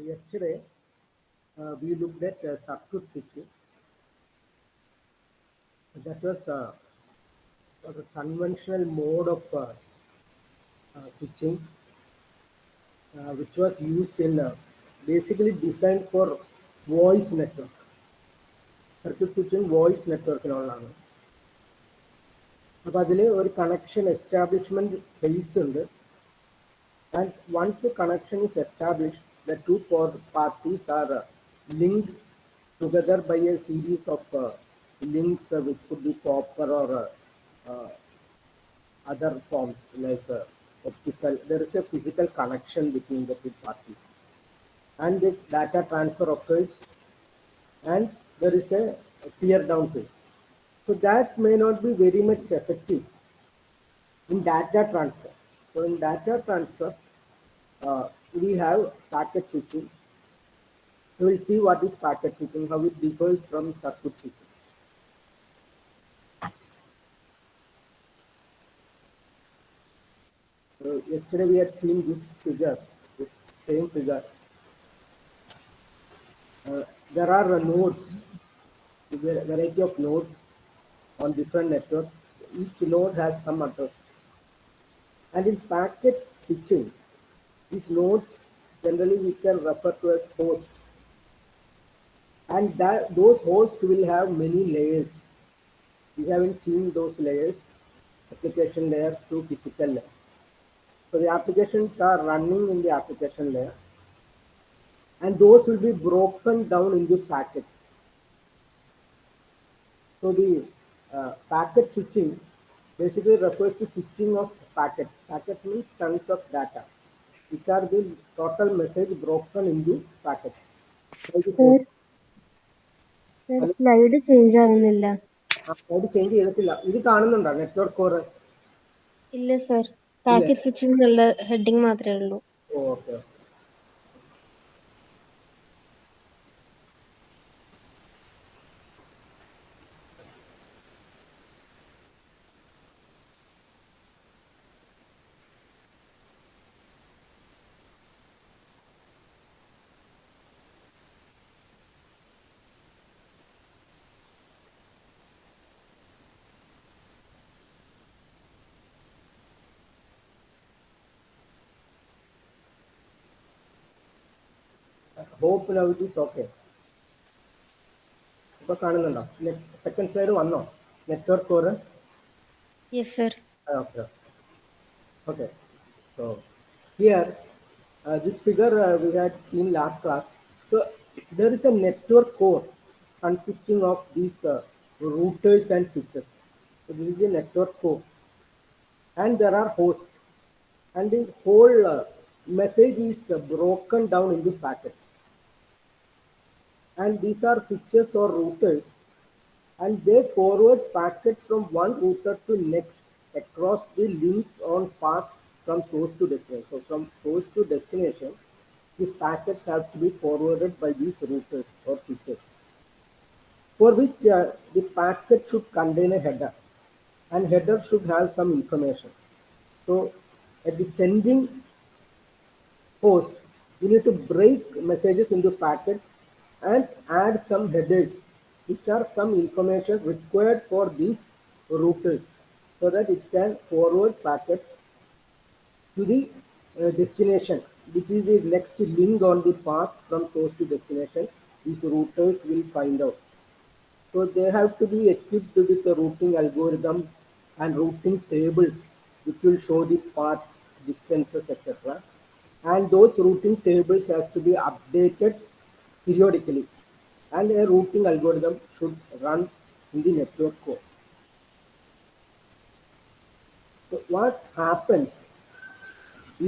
Yesterday, we looked at circuit switching. That was a conventional mode of switching, which was used in basically designed for voice network. Circuit switching voice നെറ്റ്വർക്കിനുള്ളതാണ്. അപ്പോൾ അതിൽ ഒരു connection establishment face ഉണ്ട്. And once the connection is established, the two parties are linked together by a series of links, which could be copper or other forms like optical. There is a physical connection between the two parties, and the data transfer occurs, and there is a tear down phase. So that may not be very much effective in data transfer. So in data transfer, we have packet switching. We will see what is packet switching, how it differs from circuit switching. So yesterday we had seen this figure, this same figure. There are nodes, a variety of nodes on different networks. Each node has some address. And in packet switching, these nodes generally we can refer to as host. And those hosts will have many layers. We haven't seen those layers, application layer to physical layer. So the applications are running in the application layer, and those will be broken down into packets. So the packet switching basically refers to switching of packets. Packets means chunks of data, which are the total message broken into packets. Slide change ആവുന്നില്ല. Slide change ചെയ്തിട്ടില്ല. ഇത് കാണുന്നുണ്ടോ network core? ഇല്ല sir, packet switching എന്നുള്ള heading മാത്രമേ ഉള്ളൂ. Okay. Hope now it is okay. ഇപ്പോൾ കാണുന്നുണ്ടോ? സെക്കൻഡ് സ്ലൈഡ് വന്നോ? Network core? Yes sir. Okay. So here, this figure we had seen last class. So there is a network core consisting of these routers and switches. So this is a network core, and there are hosts, and the whole message is broken down into packets. And these are switches or routers, and they forward packets from one router to next across the links on path from source to destination. So from source to destination, these packets have to be forwarded by these routers or switches, for which the packet should contain a header, and header should have some information. So at the sending host, you need to break messages into packets and add some headers, which are some information required for these routers, so that it can forward packets to the destination, which is the next link on the path from source to destination. These routers will find out. So they have to be equipped with the routing algorithm and routing tables, which will show the paths, distances, etc. And those routing tables has to be updated periodically, and a routing algorithm should run in the network core. So what happens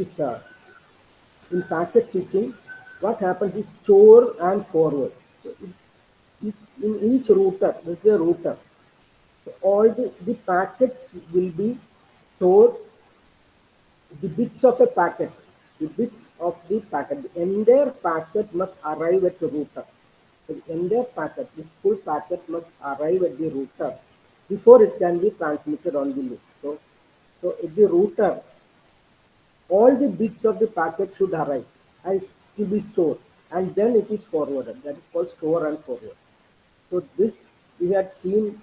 is in packet switching, what happens is store and forward. So in each router, this is a router. So all the packets will be stored, the bits of a packet, the entire packet must arrive at the router. So the entire packet, this full packet must arrive at the router before it can be transmitted on the link. So at the router, all the bits of the packet should arrive and to be stored. and then it is forwarded. That is called store and forward. So this we had seen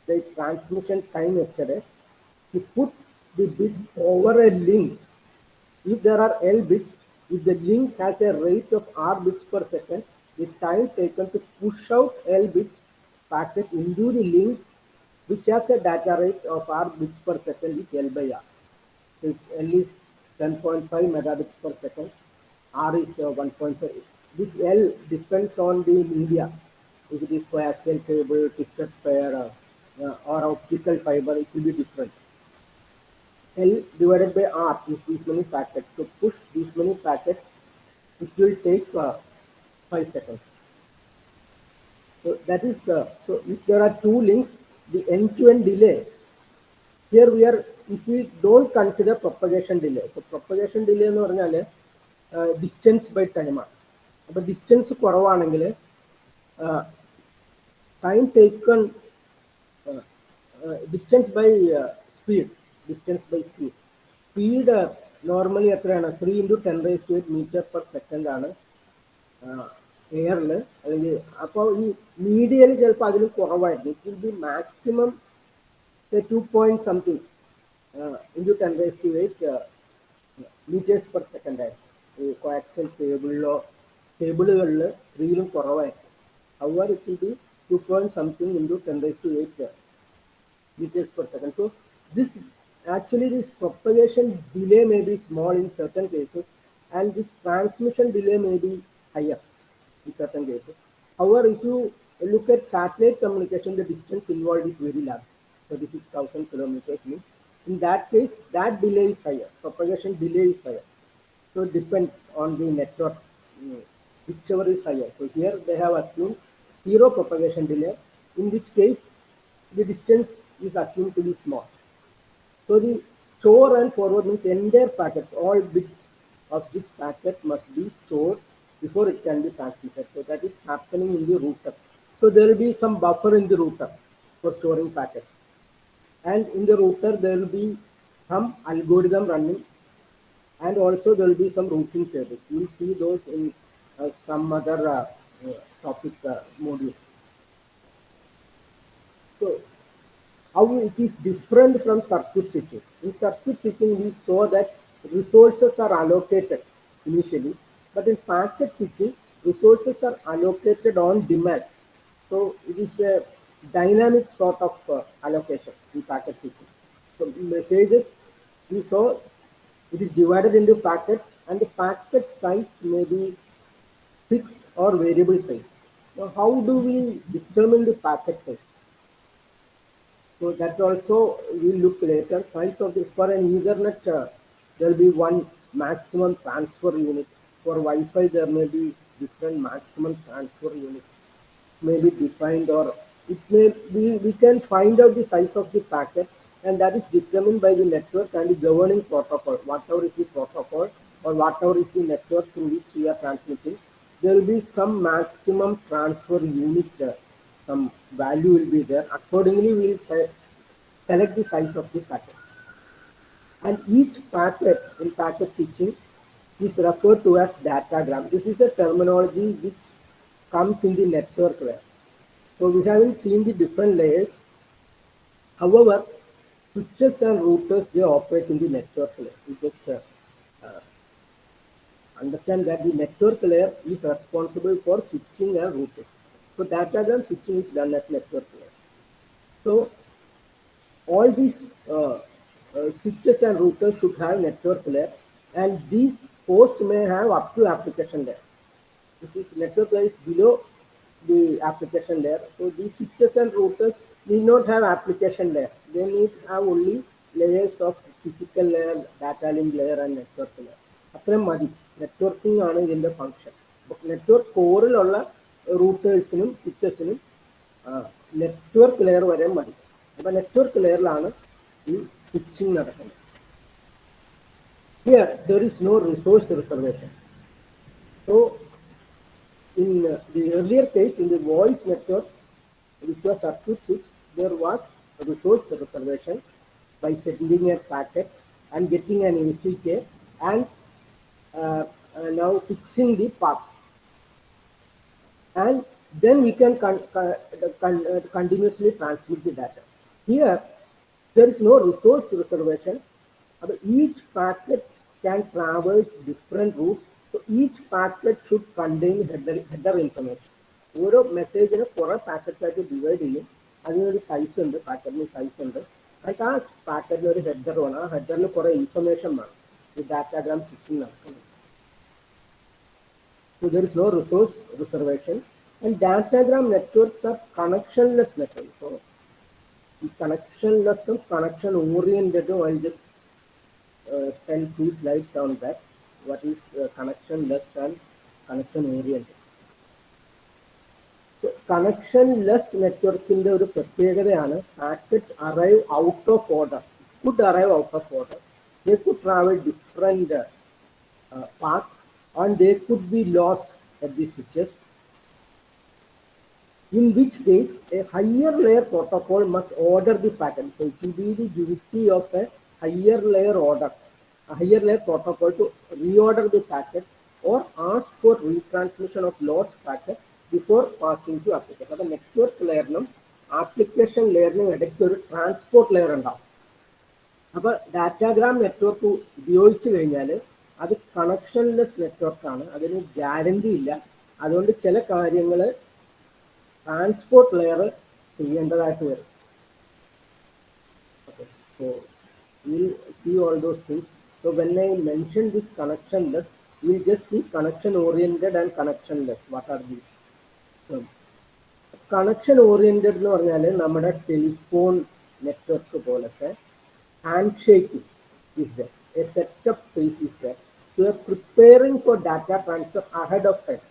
the transmission time yesterday. To put the bits over a link, if there are L bits, if the link has a rate of R bits per second, the time taken to push out L bits packet into the link which has a data rate of R bits per second is L by R. So L is 10.5 megabits per second, R is 1.5. This L depends on the media. If it is coaxial cable, twisted pair, or optical fiber, it will be different. L divided by R is these many packets. To push these many packets, it will take 5 seconds. So that is so if there are two links, the end-to-end delay. Here we are if we don't consider propagation delay. So propagation delay എന്ന് പറഞ്ഞാല് distance by ടൈമാണ്. അപ്പോൾ distance കുറവാണെങ്കിൽ time taken distance by speed, distance by speed. Speed normally എത്രയാണ് 3 into 10 raised to 8 meter per second ആണ് എയറിൽ. അല്ലെങ്കിൽ അപ്പോൾ ഈ മീഡിയയിൽ ചിലപ്പോൾ അതിലും കുറവായിരിക്കും. It will be maximum 2 point something into 10 raised to 8 meters per second ആയിരിക്കും. ഈ കോയാക്സിയൽ കേബിളുകളിൽ 3ലും കുറവായിരിക്കും. However, it will be 2 point something into 10 raised to 8 meters per second. So this actually this propagation delay may be small in certain cases, and this transmission delay may be higher in certain cases. However, if you look at satellite communication, the distance involved is very large, 36,000 kilometers means. In that case, that delay is higher. Propagation delay is higher. So it depends on the network, whichever is higher. So here they have assumed zero propagation delay, in which case the distance is assumed to be small. So the store and forward means entire packets, all bits of this packet must be stored before it can be transmitted. So that is happening in the router. So there will be some buffer in the router for storing packets. And in the router there will be some algorithm running, and also there will be some routing tables. You will see those in some other topic module. So how it is different from circuit switching. In circuit switching, we saw that resources are allocated initially, but in packet switching, resources are allocated on demand. So it is a dynamic sort of allocation in packet switching. So messages, we saw it is divided into packets, and the packet size may be fixed or variable size. Now, how do we determine the packet size? So that also we'll look later. Size of this for an Ethernet, there will be one maximum transfer unit. For Wi-Fi, there may be different maximum transfer unit, may be defined, or it may be. We can find out the size of the packet, and that is determined by the network and the governing protocol. Whatever is the protocol or whatever is the network through which we are transmitting, there will be some maximum transfer unit. Some value will be there. Accordingly, we will select the size of the packet. And each packet in packet switching is referred to as datagram. This is a terminology which comes in the network layer. So we haven't seen the different layers. However, switches and routers, they operate in the network layer. We just understand that the network layer is responsible for switching and routing. So datagram switching is done at network layer. So all these switches and routers should have network layer, and these hosts may have up to application layer. This is network layer is below the application layer. So these switches and routers need not have application layer. They need to have only layers of physical layer, data link layer, and network layer. അത്രയും മതി. Networking ആണ് ഇതിന്റെ function. Network കോറിലുള്ള റൂട്ടേഴ്സിനും സ്വിച്ചസിനും network layer വരെ മതി. അപ്പൊ network ലെയറിലാണ് ഈ switching നടക്കുന്നത്. Here there is no resource reservation. So in the earlier case, in the voice network, which was circuit switch, there was a resource reservation by sending a packet and getting an ACK and now fixing the path. and then we can continuously transmit the data. Here, there is no resource reservation. Each packet can traverse different routes, so each packet should contain header information. ഓരോ മെസ്സേജിന് കുറെ packets ആയിട്ട് divide ചെയ്യും. അതിനൊരു size ഉണ്ട്, പാക്കറ്റിന് size ഉണ്ട്. എന്നിട്ട് ആ പാക്കറ്റിന് ഒരു ഹെഡർ വേണം. ആ ഹെഡറിൽ കുറെ ഇൻഫർമേഷൻ വേണം ഈ ഡാറ്റാഗ്രാം സ്വിച്ചിങ് നടക്കുന്നത്. So there is no resource reservation, and datagram networks are connectionless networks. So the connectionless and connection oriented, I'll just spend 2 slides on that. What is connectionless and connection oriented? So connectionless network in the packets arrive out of order, could arrive out of order. They could travel different paths, and they could be lost at the switches, in which case a higher layer protocol must order the packet. So it will be the duty of a higher layer protocol to reorder the packet or ask for retransmission of lost packet before passing to application. The network layer application layer transport layer ഉണ്ടാവും. അപ്പോൾ datagram network ഉപയോഗിച്ച് കഴിഞ്ഞാൽ അത് connectionless നെറ്റ്വർക്കാണ്, അതിന് guarantee ഇല്ല. അതുകൊണ്ട് ചില കാര്യങ്ങൾ ട്രാൻസ്പോർട്ട് ലെയർ ചെയ്യേണ്ടതായിട്ട് വരും. Okay, so we'll see all those things. So when I mention this connectionless, we'll just see connection oriented and connectionless. What are these? Connection oriented എന്ന് പറഞ്ഞാൽ നമ്മുടെ ടെലിഫോൺ നെറ്റ്വർക്ക് പോലത്തെ hand shaking is there, a setup phase is there. So you are preparing for data transfer ahead of time.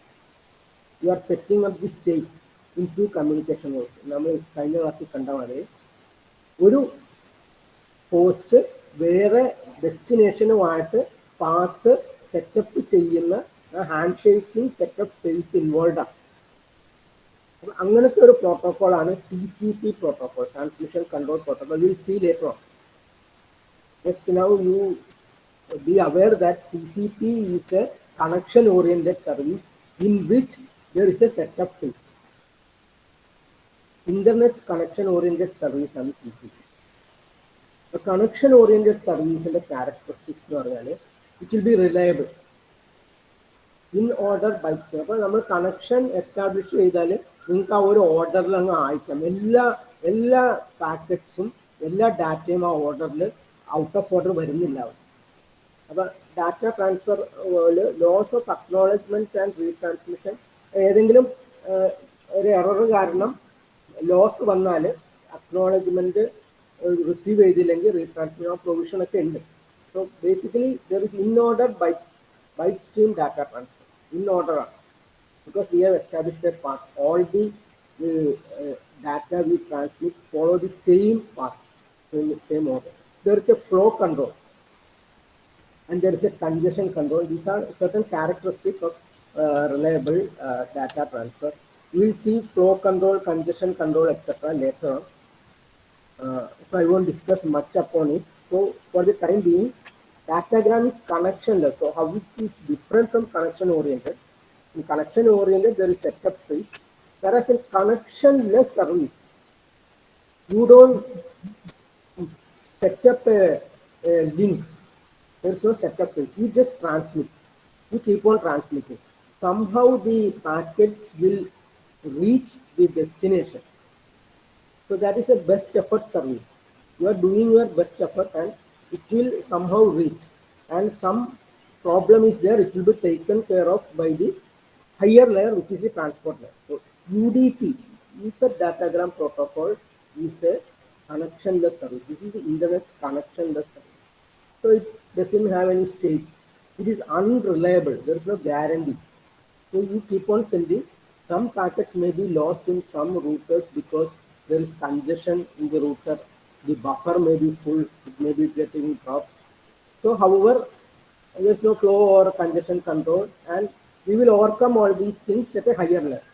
You are setting up the stage into communication also. നമ്മൾ കഴിഞ്ഞ ക്ലാസ്സിൽ കണ്ട മാതിരി ഒരു പോസ്റ്റ് വേറെ ഡെസ്റ്റിനേഷനുമായിട്ട് path setup ചെയ്യുന്ന hand shaking setup phase involve ആണ്. അങ്ങനത്തെ ഒരു പ്രോട്ടോകോളാണ് TCP protocol, transmission control protocol. Will see later on. Just now you be aware that TCP is a connection oriented service in which there is a setup phase. Internet's connection oriented service and TCP. The connection oriented service and the characteristics it will be reliable. In order bytes. അപ്പോൾ നമ്മൾ connection establish ചെയ്താൽ നിങ്ങൾക്ക് ആ ഒരു ഓർഡറിൽ അങ്ങ് അയക്കാം. എല്ലാ പാക്കറ്റ്സും എല്ലാ ഡാറ്റയും ആ ഓർഡറിൽ ഔട്ട് ഓഫ് ഓർഡർ വരുന്നില്ല. അപ്പോൾ data transfer loss of acknowledgement and retransmission, ഏതെങ്കിലും ഒരു എറർ കാരണം ലോസ് വന്നാൽ അക്നോളജ്മെന്റ് റിസീവ് ചെയ്തില്ലെങ്കിൽ റീട്രാൻസ്മിഷൻ പ്രൊവിഷൻ ഒക്കെ ഉണ്ട്. So basically there is in order byte stream data transfer. In order, because we have established that path, all the data we transmit follow the same path, same order. There is a flow control and there is a congestion control. These are certain characteristics of reliable data transfer. We will see flow control, congestion control, etc. later on. So I won't discuss much upon it. So for the time being, datagram is connectionless. So how it is different from connection oriented? In connection oriented, there is setup phase. Whereas in connectionless service, you don't set up a link. There is no setup phase. You just transmit. You keep on transmitting. Somehow the packets will reach the destination. So that is a best effort service. You are doing your best effort and it will somehow reach, and some problem is there, it will be taken care of by the higher layer, which is the transport layer. So UDP, user datagram protocol, is a connectionless service. This is the internet's connectionless service. So it doesn't have any state. It is unreliable. There is no guarantee. So you keep on sending. Some packets may be lost in some routers because there is congestion in the router. The buffer may be full, it may be getting dropped. So however, there is no flow or congestion control, and we will overcome all these things at a higher level.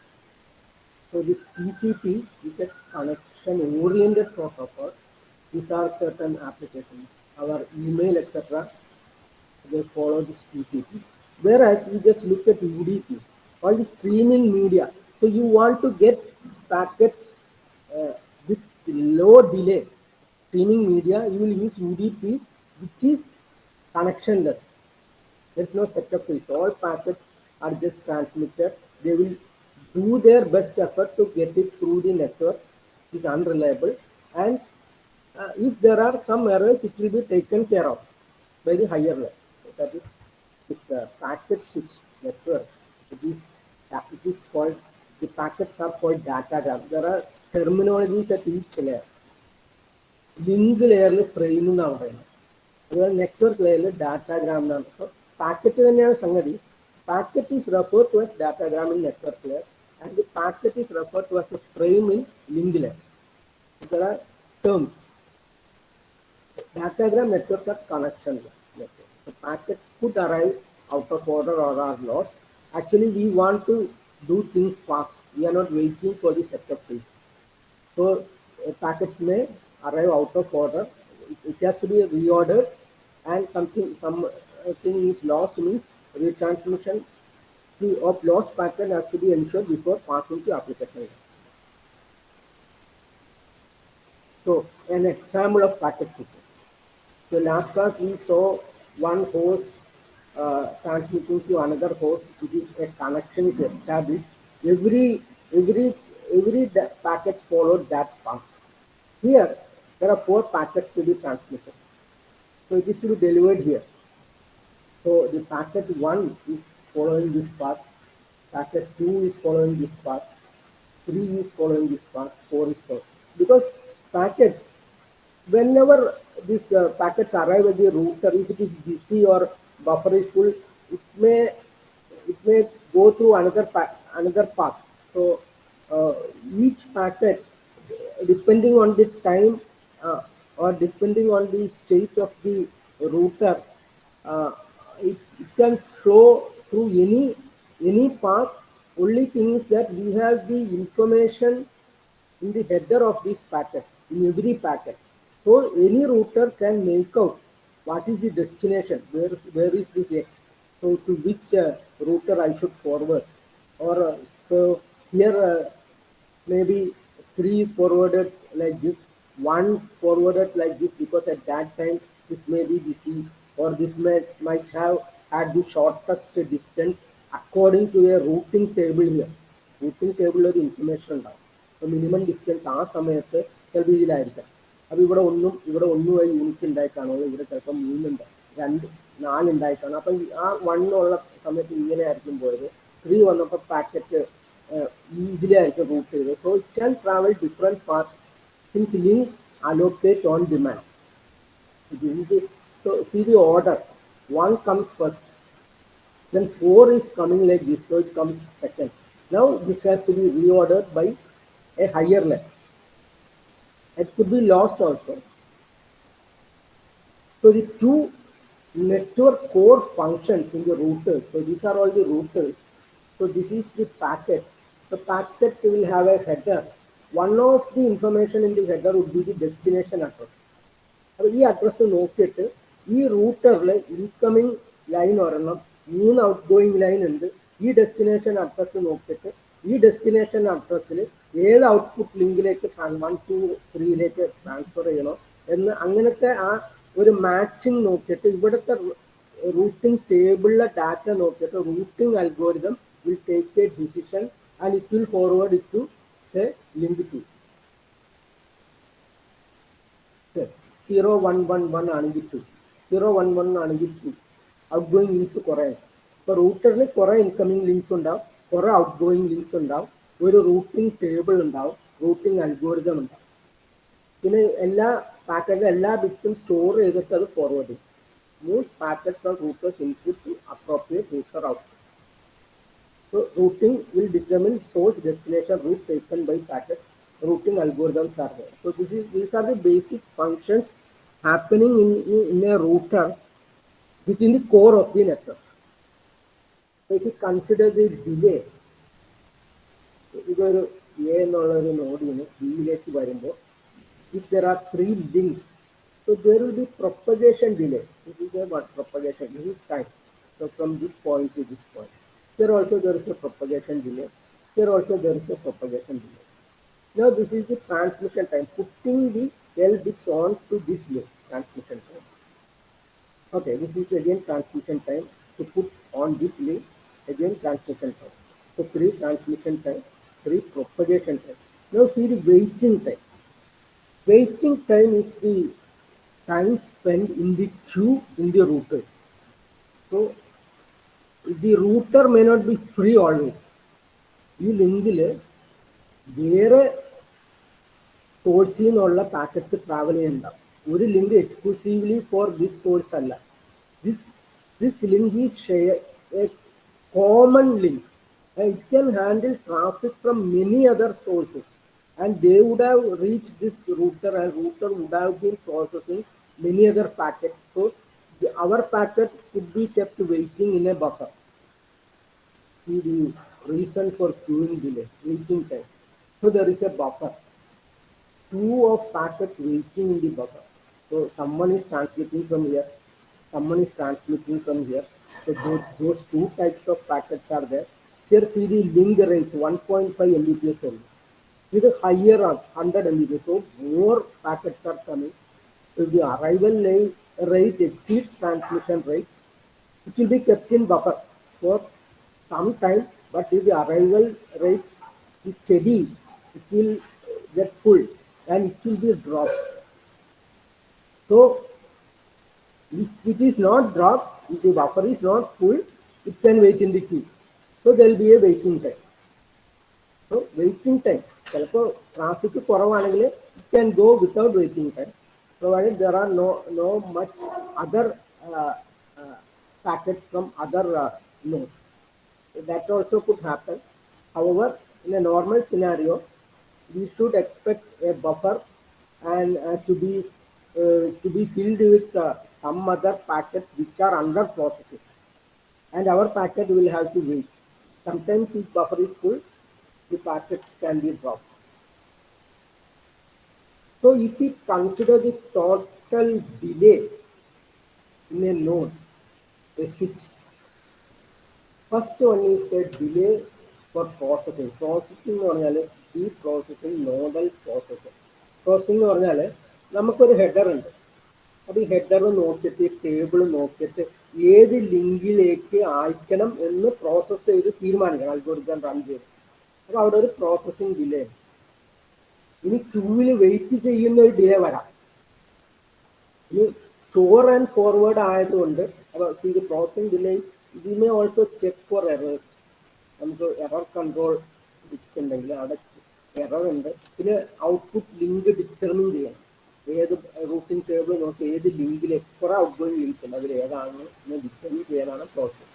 So this TCP is a connection oriented protocol. These are certain applications. Our email, etc. they follow this TCP. Whereas we just look at UDP, all the streaming media. So you want to get packets with low delay streaming media, you will use UDP, which is connectionless. There's no setup fees. All packets are just transmitted. They will do their best effort to get it through the network. It is unreliable. And if there are some errors, it will be taken care of by the higher level. So that is this packet switch network. It is, it is called, the packets are called datagram. There are terminologies at each layer. Link ലെയറിൽ frame എന്നാണ് പറയുന്നത്, അതുപോലെ network ലെയറിൽ datagram എന്നാണ്. അപ്പോൾ packet തന്നെയാണ് സംഗതി. Packet is refer to as datagram in network layer and the packet is refer to as a frame in link layer. There are terms. Datagram network are connection network. The packets could arrive out of order or are lost. Actually, we want to do things fast. We are not waiting for the setup phase. So packets may arrive out of order. It has to be reordered, and something is lost means retransmission of lost packet has to be ensured before passing to application. So an example of packet switching. So last class we saw one host transmitting to another host. It is a connection is established. Every every packets followed that path. Here there are 4 packets to be transmitted. So it is to be delivered here. So the packet 1 is following this path, packet 2 is following this path, 3 is following this path, 4 is following. Because packets, whenever these packets arrive at the router, if it is busy or buffer is full, it may go through another path. So each packet, depending on the time or depending on the state of the router, uh, it can flow through any path. Only thing is that we have the information in the header of this packet, in every packet. So any router can make out what is the destination, where is this X, so to which router I should forward. Or so here maybe 3 is forwarded like this, 1 forwarded like this, because at that time this may be busy, or this might have had the shortest distance according to a routing table here. Routing table ഒരു information ഉണ്ടാവും. അപ്പോൾ minimum distance ആ സമയത്ത് ചിലപ്പോൾ ഇതിലായിരിക്കാം. അപ്പോൾ ഇവിടെ ഒന്നുമായി unit ഉണ്ടായിട്ടാണോ, ഇവിടെ ചിലപ്പോൾ 3 2 4 ഉണ്ടായിട്ടാണ്. അപ്പം ആ 1 ഉള്ള സമയത്ത് ഇങ്ങനെ ആയിരിക്കും പോയത്, 3 വന്നപ്പോൾ പാക്കറ്റ് ഇതിലായിരിക്കും റൂട്ട് ചെയ്തത്. So it can travel different path since link allocate on demand. So see the order. 1 comes first, then 4 is coming like this, so it comes second. Now this has to be reordered by a higher level. It could be lost also. So the 2 network core functions in the routers. So these are all the routers. So this is the packet. The packet will have a header. One of the information in the header would be the destination address. അപ്പോൾ ഈ address നോക്കിയിട്ട് ഈ റൂട്ടറിൽ incoming line ഒരെണ്ണം, 3 out going line ഉണ്ട്. ഈ destination address നോക്കിയിട്ട് ഈ destination അഡ്രസ്സിൽ ഏത് ഔട്ട്പുട്ട് ലിങ്കിലേക്ക് 1 2 3 ട്രാൻസ്ഫർ ചെയ്യണോ എന്ന്, അങ്ങനത്തെ ആ ഒരു മാച്ചിങ് നോക്കിയിട്ട് ഇവിടുത്തെ റൂട്ടിംഗ് ടേബിളിലെ ഡാറ്റ നോക്കിയിട്ട് routing algorithm will take a decision and it will forward it to say link 2. 0111 ആണെങ്കിൽ 2, 011 ആണെങ്കിൽ 2. ഔട്ട് ഗോയിങ് ലിങ്ക്സ് കുറേ. ഇപ്പോൾ റൂട്ടറിന് കുറേ ഇൻകമിങ് ലിങ്ക്സ് ഉണ്ടാവും, കുറേ ഔട്ട് ഗോയിങ് ലിങ്ക്സ് ഉണ്ടാവും, ഒരു റൂട്ടിംഗ് ടേബിൾ ഉണ്ടാവും, റൂട്ടിംഗ് അൽഗോരിതം ഉണ്ടാവും. പിന്നെ എല്ലാ പാക്കറ്റിലെ എല്ലാ ബിറ്റ്സും സ്റ്റോർ ചെയ്തിട്ട് അത് ഫോർവേഡ് ചെയ്യും. Moves packets on routers input to appropriate router output. So routing will determine source destination route taken by packet. Routing algorithms are there. So these are the basic functions happening in a router within the core of the network. So if you consider the delay, ഇതൊരു A എന്നുള്ളൊരു നോഡിന് ബിയിലേക്ക് വരുമ്പോൾ, if there are 3 links, so there will be propagation delay. This is what propagation, this is time. So from this point to this point. There also there is a propagation delay. Here also there is a propagation delay. Now this is the transmission time, putting the L bits on to this link, transmission time. Okay, this is again transmission time to put on this link, again transmission time. So three transmission time, three propagation time. Now see the waiting time. Waiting time is the time spent in the queue in the routers. So the router may not be free always. ഈ ലിങ്കില് വേറെ സോഴ്സിൽ നിന്നുള്ള packets travel ചെയ്യുന്നുണ്ടാവും. ഒരു link exclusively for this source അല്ല. This link is share a common link. It can handle traffic from many other sources, and they would have reached this router, and router would have been processing many other packets. So our packet could be kept waiting in a buffer. See the reason for queuing delay, waiting time. So there is a buffer. Queue of packets waiting in the buffer. So someone is transmitting from here, someone is transmitting from here. So those two types of packets are there. Here see the link rate 1.5 Mbps only. With a higher 100 Mbps, so more packets are coming. If the arrival rate exceeds transmission rate, it will be kept in buffer for some time, but if the arrival rate is steady, it will get full and it will be dropped. So if it is not dropped, if the buffer is not full, it can wait in the queue. So there will be a waiting time. So waiting time, traffic it can go without waiting time, provided there are no much other packets from other nodes. That also could happen. However, in a normal scenario, we should expect a buffer and to be filled with some other packets which are under processing, and our packet will have to wait. Sometimes if buffer is full, the packets can be dropped. So if we consider the total delay in a node, a switch, first one is the delay for processing. Processing എന്ന് പറഞ്ഞാൽ ഈ processing nodal processor. Processing എന്ന് പറഞ്ഞാൽ നമുക്കൊരു header ഉണ്ട്. അപ്പോൾ ഈ header നോക്കിയിട്ട് ടേബിൾ നോക്കിയിട്ട് ഏത് ലിങ്കിലേക്ക് അയക്കണം എന്ന് പ്രോസസ്സ് ചെയ്ത് തീരുമാനിക്കണം, അൽഗോരിതം റൺ ചെയ്ത്. അപ്പോൾ അവിടെ ഒരു പ്രോസസ്സിംഗ് ഡിലേ. ഇനി ക്യൂവിൽ വെയിറ്റ് ചെയ്യുന്ന ഒരു ഡിലേ വരാം. ഇനി സ്റ്റോർ ആൻഡ് ഫോർവേഡ് ആയതുകൊണ്ട് അപ്പോൾ ഇത് processing delay. We may also check for errors. നമുക്ക് എറർ കൺട്രോൾ ബിറ്റ്സ് ഉണ്ടെങ്കിൽ അവിടെ എറർ ഉണ്ട്. പിന്നെ ഔട്ട്പുട്ട് ലിങ്ക് ഡിറ്റർമിൻ ചെയ്യണം. ഏത് റൂട്ടിംഗ് ടേബിൾ നോക്കി ഏത് ലിങ്കിൽ എത്ര ഔട്ട് ഗോയിങ് ലിങ്ക് ഉണ്ട്, അതിൽ ഏതാണെന്ന് ഡിറ്റർമിൻ ചെയ്യാനാണ് പ്രോസസ്.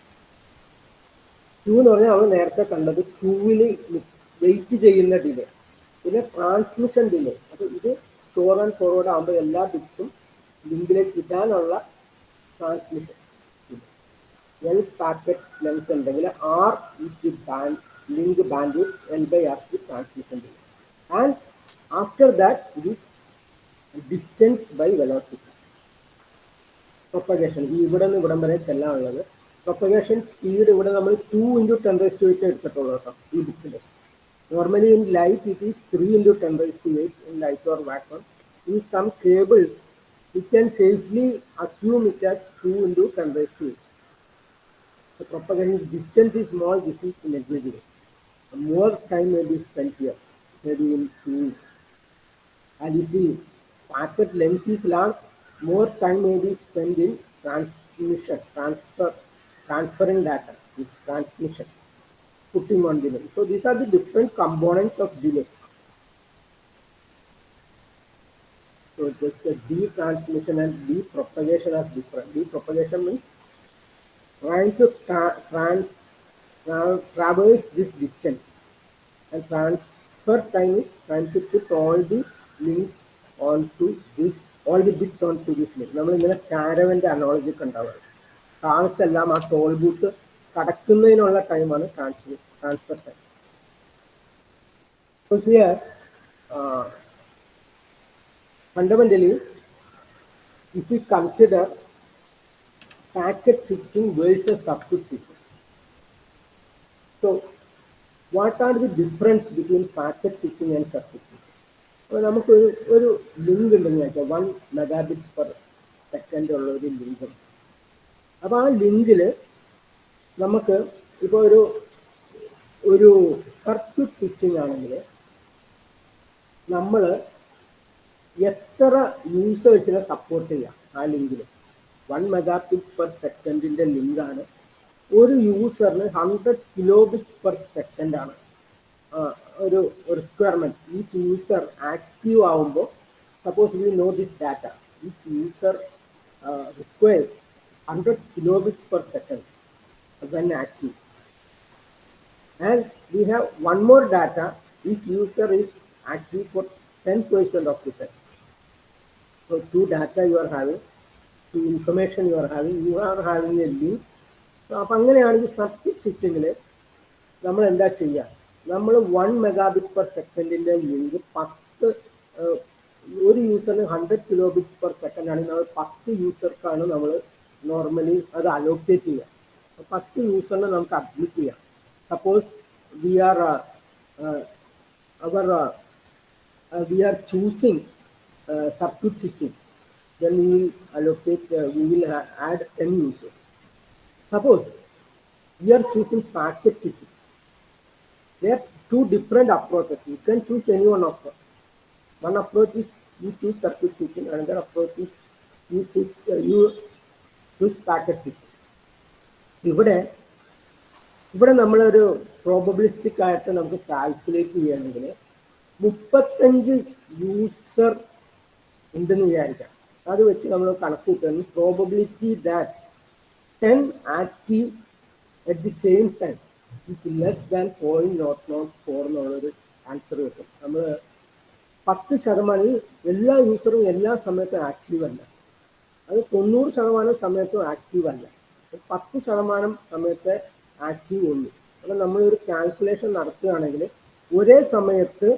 ക്യൂ എന്ന് പറഞ്ഞാൽ നമ്മൾ നേരത്തെ കണ്ടത് ക്യൂവിൽ വെയിറ്റ് ചെയ്യുന്ന ഡിലേ. പിന്നെ ട്രാൻസ്മിഷൻ ഡിലേ. അപ്പോൾ ഇത് സ്റ്റോർ ആൻഡ് ഫോർവേഡ് ആകുമ്പോൾ എല്ലാ ബിറ്റ്സും ലിങ്കിലേക്ക് ഇടാനുള്ള ട്രാൻസ്മിഷൻ. L packet length ഉണ്ടെങ്കിൽ R is the link bandwidth, L by R is the transmission delay. And after that it is distance by velocity. Propagation ഇവിടെ നിന്ന് ഇവിടം വരെ ചെല്ലാനുള്ളത്. Propagation speed ഇവിടെ നമ്മൾ 2 into 10 raised to 8 എടുത്തിട്ടുള്ളൂ കേട്ടോ ഈ ബിറ്റിൽ. Normally in light it is 3 into 10 raised to 8 in light or vacuum. In some cables we can safely assume it as 2 into 10 raised to 8. The propagation distance is small, this is negligible. More time may be spent here, maybe in queuing. And if the packet length is large, more time may be spent in transmission, transferring data, this transmission, putting on delay. So these are the different components of delay. So just the D-transmission and D-propagation are different. D-propagation means trying to traverse this distance, and transfer time is trying to put all the links onto this, all the bits onto this link. നമ്മൾ ഇങ്ങനെ കാരവന്റെ analogy ഉണ്ടാവുക. Cars എല്ലാം ആ toll booth കടക്കുന്നതിനുള്ള ടൈമാണ് transfer time. So here fundamentally if we consider packet switching versus circuit switching. So what are the difference between packet switching and circuit switching? അപ്പോൾ നമുക്കൊരു link ഉണ്ടെന്ന് വെച്ചാൽ 1 Mbps ഉള്ള ഒരു ലിങ്ക് ഉണ്ട്. അപ്പോൾ ആ ലിങ്കിൽ നമുക്ക് ഇപ്പോൾ ഒരു സർക്യൂട്ട് സ്വിച്ചിങ് ആണെങ്കിൽ നമ്മൾ എത്ര യൂസേഴ്സിനെ സപ്പോർട്ട് ചെയ്യാം ആ ലിങ്കിൽ? 1 Mbps ലിങ്കാണ്. ഒരു യൂസറിന് 100 kbps ആണ് ഒരു റിക്വയർമെന്റ്. ഈച്ച് യൂസർ ആക്റ്റീവ് ആവുമ്പോൾ, suppose we know this data, each user requires 100 kbps when active. And we have one more data, each user is active for 10% of the time. So two data you are having, two information you are having a link. So അപ്പം അങ്ങനെയാണെങ്കിൽ circuit സ്വിച്ചിങ്ങിൽ നമ്മൾ എന്താ ചെയ്യുക? നമ്മൾ 1 Mbps link 10 ഒരു യൂസറിന് 100 kbps ആണെങ്കിൽ നമ്മൾ 10 യൂസർക്കാണ് നമ്മൾ നോർമലി അത് അലോക്കേറ്റ് ചെയ്യുക. 10 യൂസറിനെ നമുക്ക് അഡ്മിറ്റ് ചെയ്യാം. Suppose we are choosing circuit switching, then we will allocate, we will add 10 users. Suppose we are choosing packet switching. There are two different approaches. You can choose any one of them. One approach is you choose circuit switching, another approach is you choose packet switching. ഇവിടെ നമ്മളൊരു probabilistic ആയിട്ട് നമുക്ക് calculate ചെയ്യുകയാണെങ്കിൽ 35 user ഉണ്ടെന്ന് വിചാരിക്കാം. അത് വെച്ച് നമ്മൾ കണക്ക് കൂട്ടുകയാണ് probability that 10 active at the same time is less than 0.004 എന്നുള്ളൊരു ആൻസർ കിട്ടും. നമ്മൾ 10% എല്ലാ യൂസറും എല്ലാ സമയത്തും ആക്റ്റീവ് അല്ല, അത് 90% സമയത്തും ആക്റ്റീവ് അല്ല, 10% സമയത്തെ ആക്റ്റീവ് ഉള്ളൂ. അപ്പം നമ്മളൊരു കാൽക്കുലേഷൻ നടത്തുകയാണെങ്കിൽ ഒരേ സമയത്ത്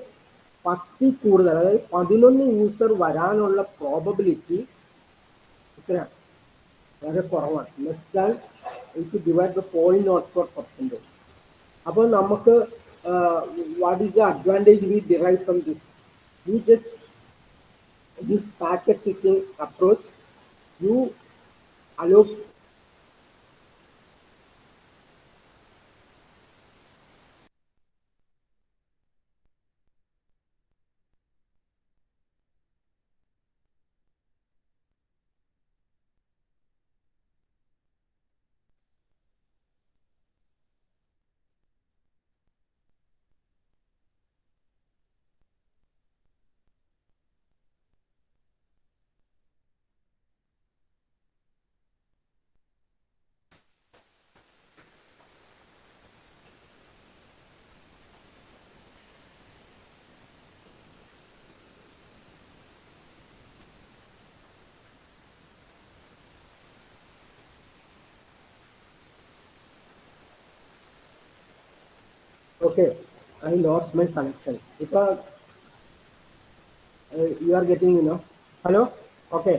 10 കൂടുതൽ, അതായത് 11 യൂസർ വരാനുള്ള പ്രോബബിലിറ്റി എത്രയാണ്? വളരെ കുറവാണ്. Less than it divide the 0.04%. അപ്പോൾ നമുക്ക് what is the advantage we derive from this? You just this packet switching approach, you allow okay, I lost my connection. If you are getting, hello, okay,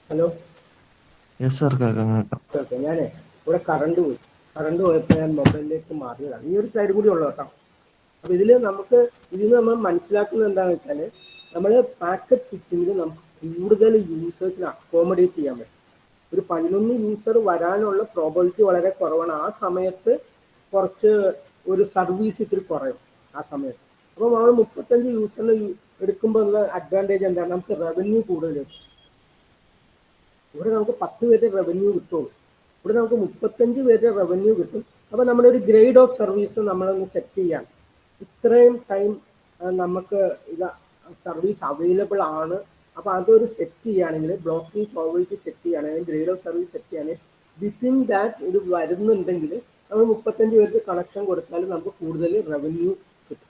hello, yes sir, കേൾക്കാം. Okay. ഞാനേ ഇവിടെ current പോയപ്പോൾ ഞാൻ മൊബൈലിലേക്ക് മാറിയതാണ്. ഈ ഒരു side കൂടി ഉള്ളു കേട്ടോ. അപ്പോൾ ഇതിൽ നമ്മൾ മനസ്സിലാക്കുന്നത് എന്താണെന്ന് വെച്ചാൽ, നമ്മൾ പാക്കറ്റ് സ്വിച്ചിങ്ങിൽ നമുക്ക് കൂടുതൽ യൂസേഴ്സിനെ അക്കോമഡേറ്റ് ചെയ്യാൻ പറ്റും. ഒരു 11 യൂസർ വരാനുള്ള പ്രോബബിലിറ്റി വളരെ കുറവാണ്. ആ സമയത്ത് കുറച്ച് ഒരു സർവീസ് ഇത്തിരി കുറയും ആ സമയത്ത്. അപ്പോൾ നമ്മൾ 35 യൂസറിന് എടുക്കുമ്പോൾ ഉള്ള അഡ്വാൻറ്റേജ് എന്താണ്? നമുക്ക് റവന്യൂ കൂടുതൽ കിട്ടും. ഇവിടെ നമുക്ക് 10 പേരുടെ റവന്യൂ കിട്ടുള്ളൂ, ഇവിടെ നമുക്ക് 35 പേരുടെ റവന്യൂ കിട്ടും. അപ്പോൾ നമ്മുടെ ഒരു ഗ്രേഡ് ഓഫ് സർവീസ് നമ്മളൊന്ന് സെറ്റ് ചെയ്യാൻ, ഇത്രയും ടൈം നമുക്ക് ഇത് സർവീസ് അവൈലബിൾ ആണ്. അപ്പോൾ അതൊരു സെറ്റ് ചെയ്യുകയാണെങ്കിൽ, ബ്ലോക്കിംഗ് പ്രോബബിലിറ്റി സെറ്റ് ചെയ്യുകയാണെങ്കിൽ, ഗ്രേഡ് ഓഫ് സർവീസ് സെറ്റ് ചെയ്യുകയാണെങ്കിൽ, വിത്തിൻ ദാറ്റ് ഇത് വരുന്നുണ്ടെങ്കിൽ നമ്മൾ 35 പേർക്ക് കണക്ഷൻ കൊടുത്താൽ നമുക്ക് കൂടുതൽ റവന്യൂ കിട്ടും.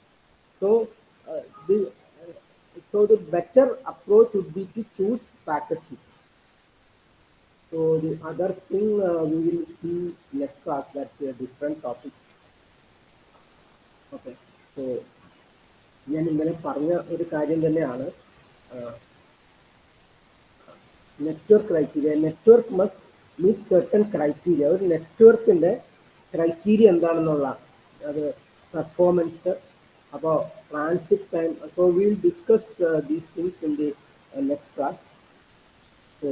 So the better approach would be to choose packet switching. So the other thing we will see next class, that's a different topic. Okay, so ഞാൻ ഇന്നലെ പറഞ്ഞ ഒരു കാര്യം തന്നെയാണ് network criteria. Network must meet certain criteria. ഒരു നെറ്റ്വർക്കിൻ്റെ criteria എന്താണെന്നുള്ള അത് പെർഫോമൻസ് അപ്പോൾ transit time. So will discuss these things in the next class. So